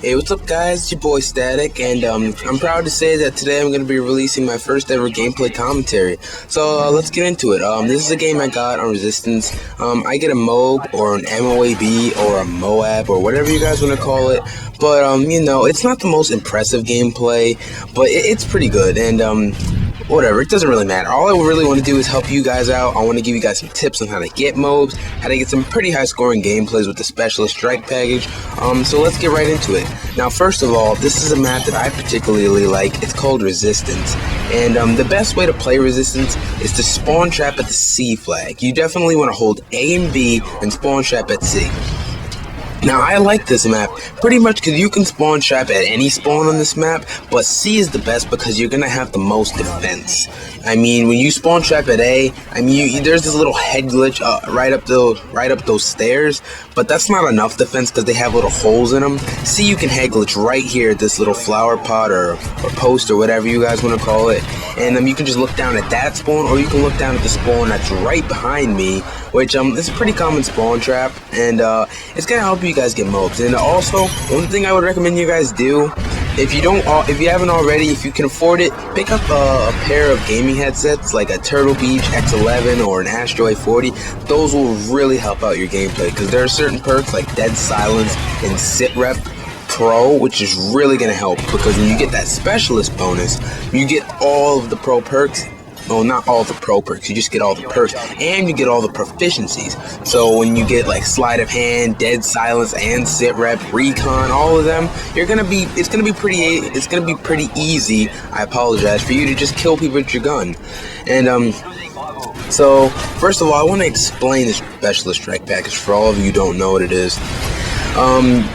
Hey, what's up, guys? It's your boy Static, and I'm proud to say that today I'm going to be releasing my first ever gameplay commentary. So let's get into it. This is a game I got on Resistance. I get a M.O.A.B or an M.O.A.B or a M.O.A.B or whatever you guys want to call it. But it's not the most impressive gameplay, but it's pretty good. And whatever, it doesn't really matter. All I really want to do is help you guys out. I want to give you guys some tips on how to get M.O.A.Bs, how to get some pretty high scoring gameplays with the Specialist Strike package. So let's get right into it. Now, first of all, this is a map that I particularly like. It's called Resistance. And the best way to play Resistance is to spawn trap at the C flag. You definitely want to hold A and B and spawn trap at C. Now, I like this map pretty much because you can spawn trap at any spawn on this map, but C is the best because you're going to have the most defense. I mean, when you spawn trap at A, there's this little head glitch right up those stairs, but that's not enough defense because they have little holes in them. C, you can head glitch right here at this little flower pot or post or whatever you guys want to call it, and you can just look down at that spawn, or you can look down at the spawn that's right behind me, which is a pretty common spawn trap, and it's going to help you guys get M.O.A.Bs. And also, one thing I would recommend you guys do, if you haven't already, if you can afford it, pick up a pair of gaming headsets like a Turtle Beach X11 or an Astro A40. Those will really help out your gameplay because there are certain perks like Dead Silence and Sit Rep Pro, which is really going to help because when you get that Specialist bonus, you get all of the pro perks. Well, not all the pro perks, you just get all the perks, and you get all the proficiencies. So when you get like Sleight of Hand, Dead Silence, and Sit Rep, Recon, all of them, it's gonna be pretty easy, I apologize, for you to just kill people with your gun. And so first of all, I want to explain the Specialist Strike package for all of you who don't know what it is.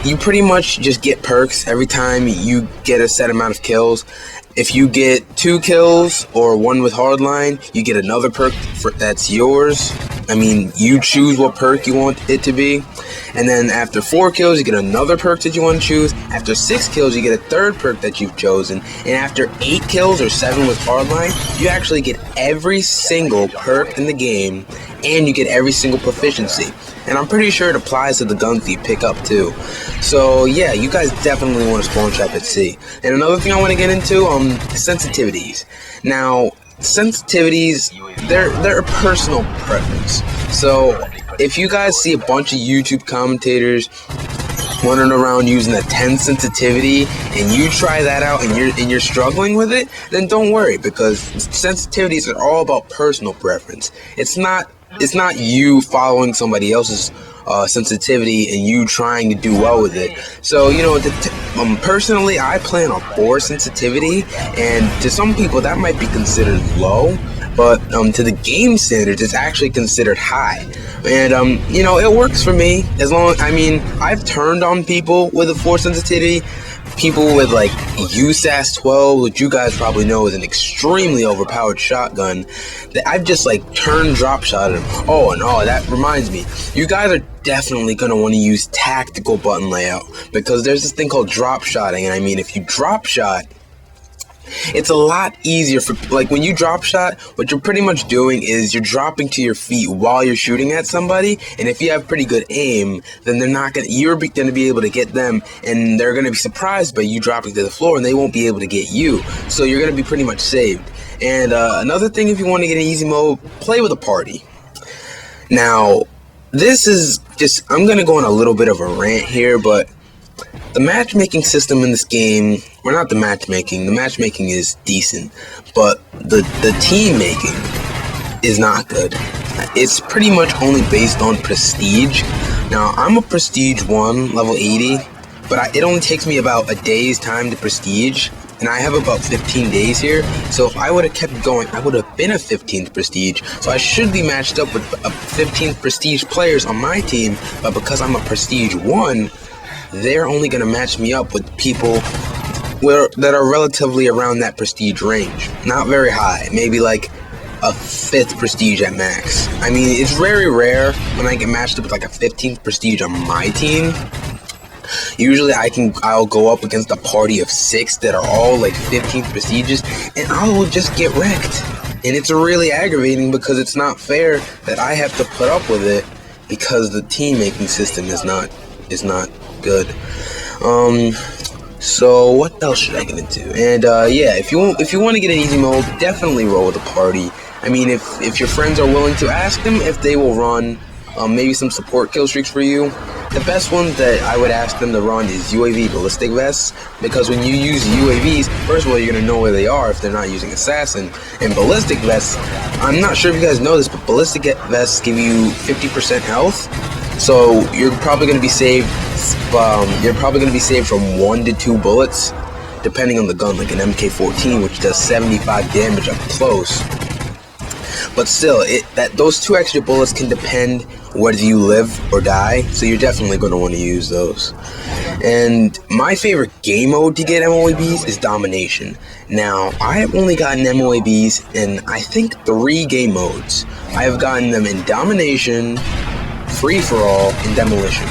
You pretty much just get perks every time you get a set amount of kills. If you get 2 kills or 1 with hardline, you get another perk that's yours. I mean, you choose what perk you want it to be. And then after 4 kills, you get another perk that you want to choose. After 6 kills, you get a third perk that you've chosen. And after 8 kills or 7 with hardline, you actually get every single perk in the game, and you get every single proficiency. And I'm pretty sure it applies to the guns that you pick up too. So yeah, you guys definitely want to spawn trap at C. And another thing I want to get into, sensitivities. Now, sensitivities, they're a personal preference. So if you guys see a bunch of YouTube commentators running around using a 10 sensitivity and you try that out and you're struggling with it, then don't worry, because sensitivities are all about personal preference. It's not you following somebody else's sensitivity and you trying to do well with it. So, personally, I plan on 4 sensitivity, and to some people that might be considered low, but to the game standards, it's actually considered high. And it works for me as long. I've turned on people with a 4 sensitivity. People with like USAS 12, which you guys probably know is an extremely overpowered shotgun, that I've just like turned drop shot at them. Oh, and that reminds me, you guys are definitely going to want to use tactical button layout, because there's this thing called drop shotting. And if you drop shot, it's a lot easier for, like, when you drop shot, what you're pretty much doing is you're dropping to your feet while you're shooting at somebody, and if you have pretty good aim, then you're gonna be able to get them, and they're gonna be surprised by you dropping to the floor, and they won't be able to get you, so you're gonna be pretty much saved. And another thing, if you want to get an easy mode, play with a party. Now, this is just, I'm gonna go on a little bit of a rant here, but the matchmaking system in this game, well, not the matchmaking is decent, but the team making is not good. It's pretty much only based on prestige. Now, I'm a prestige 1, level 80, but it only takes me about a day's time to prestige, and I have about 15 days here, so if I would have kept going, I would have been a 15th prestige, so I should be matched up with 15th prestige players on my team, but because I'm a prestige 1, they're only going to match me up with people that are relatively around that prestige range. Not very high, maybe like a 5th prestige at max. It's very rare when I get matched up with like a 15th prestige on my team. Usually I'll go up against a party of 6 that are all like 15th prestiges, and I will just get wrecked. And it's really aggravating because it's not fair that I have to put up with it because the team making system is not good. Um, so what else should I get into? And yeah, if you want to get an easy mode, definitely roll with a party. I mean, if your friends are willing to, ask them if they will run maybe some support kill streaks for you. The best one that I would ask them to run is UAV ballistic vests, because when you use UAVs, first of all, you're gonna know where they are if they're not using assassin. And ballistic vests, I'm not sure if you guys know this, but ballistic vests give you 50% health. So you're probably going to be saved. From 1 to 2 bullets, depending on the gun, like an MK14, which does 75 damage up close. But still, those 2 extra bullets can depend whether you live or die. So you're definitely going to want to use those. And my favorite game mode to get M.O.A.Bs is Domination. Now, I have only gotten M.O.A.Bs in, I think, 3 game modes. I have gotten them in Domination, Free-for-all, and Demolition.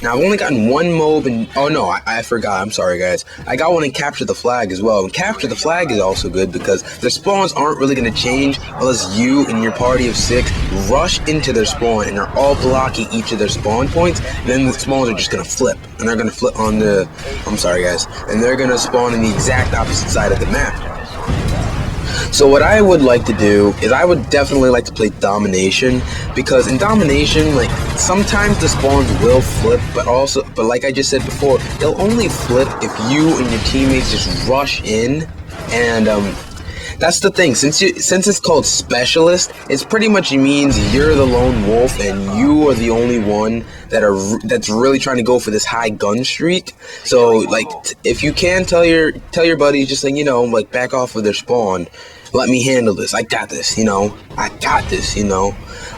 Now, I've only gotten 1 MOAB in... Oh, no, I forgot. I'm sorry, guys. I got one in Capture the Flag as well. And Capture the Flag is also good because their spawns aren't really going to change unless you and your party of 6 rush into their spawn and are all blocking each of their spawn points. And then the spawns are just going to flip. And they're going to flip on the... I'm sorry, guys. And they're going to spawn in the exact opposite side of the map. So what I would like to do is I would definitely like to play Domination, because in Domination, like, sometimes the spawns will flip, but like I just said before, they'll only flip if you and your teammates just rush in. And that's the thing, since it's called Specialist, it's pretty much means you're the lone wolf and you are the only one that's really trying to go for this high gun streak. So like, if you can tell your buddies, just like, like, back off of their spawn, let me handle this, I got this, I got this,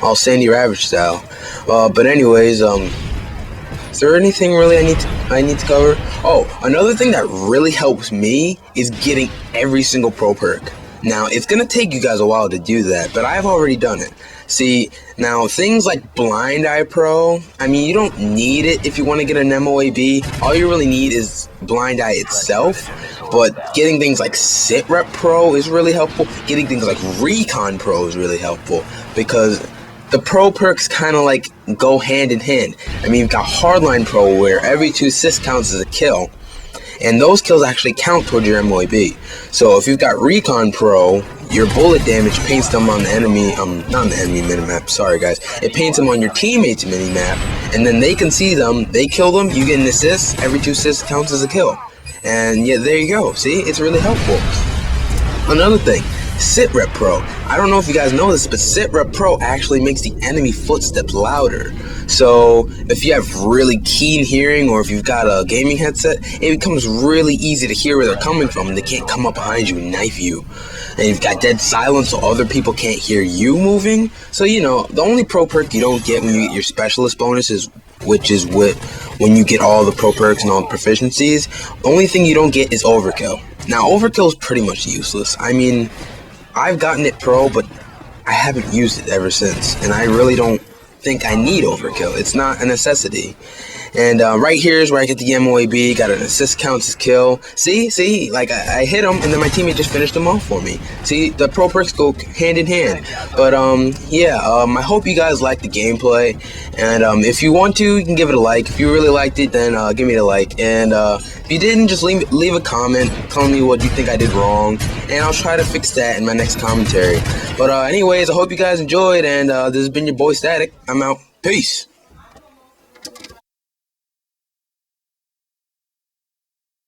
all Sandy Ravage style. But anyways, is there anything really I need to cover? Oh, another thing that really helps me is getting every single pro perk. Now, it's going to take you guys a while to do that, but I've already done it. See, now, things like Blind Eye Pro, I mean, you don't need it if you want to get an M.O.A.B. All you really need is Blind Eye itself, but getting things like Sit Rep Pro is really helpful. Getting things like Recon Pro is really helpful, because the pro perks kind of like go hand in hand. I mean, you've got Hardline Pro, where every 2 assists counts as a kill. And those kills actually count towards your M.O.A.B. So if you've got Recon Pro, your bullet damage paints them on the enemy, not on the enemy minimap, sorry guys. It paints them on your teammates' minimap, and then they can see them, they kill them, you get an assist, every 2 assists counts as a kill. And yeah, there you go, see, it's really helpful. Another thing, Sit Rep Pro. I don't know if you guys know this, but Sit Rep Pro actually makes the enemy footsteps louder. So if you have really keen hearing, or if you've got a gaming headset, it becomes really easy to hear where they're coming from, and they can't come up behind you and knife you. And you've got dead silence, so other people can't hear you moving. So, the only pro perk you don't get when you get your specialist bonuses, which is when you get all the pro perks and all the proficiencies, the only thing you don't get is Overkill. Now, Overkill is pretty much useless. I mean, I've gotten it pro, but I haven't used it ever since, and I really don't think I need Overkill. It's not a necessity. And right here is where I get the M.O.A.B. Got an assist counts as kill. See, like I hit him, and then my teammate just finished him off for me. See, the pro perks go hand in hand. But yeah, I hope you guys like the gameplay. And if you want to, you can give it a like. If you really liked it, then give me a like. And if you didn't, just leave a comment telling me what you think I did wrong, and I'll try to fix that in my next commentary. But anyways, I hope you guys enjoyed, and this has been your boy Static. I'm out. Peace.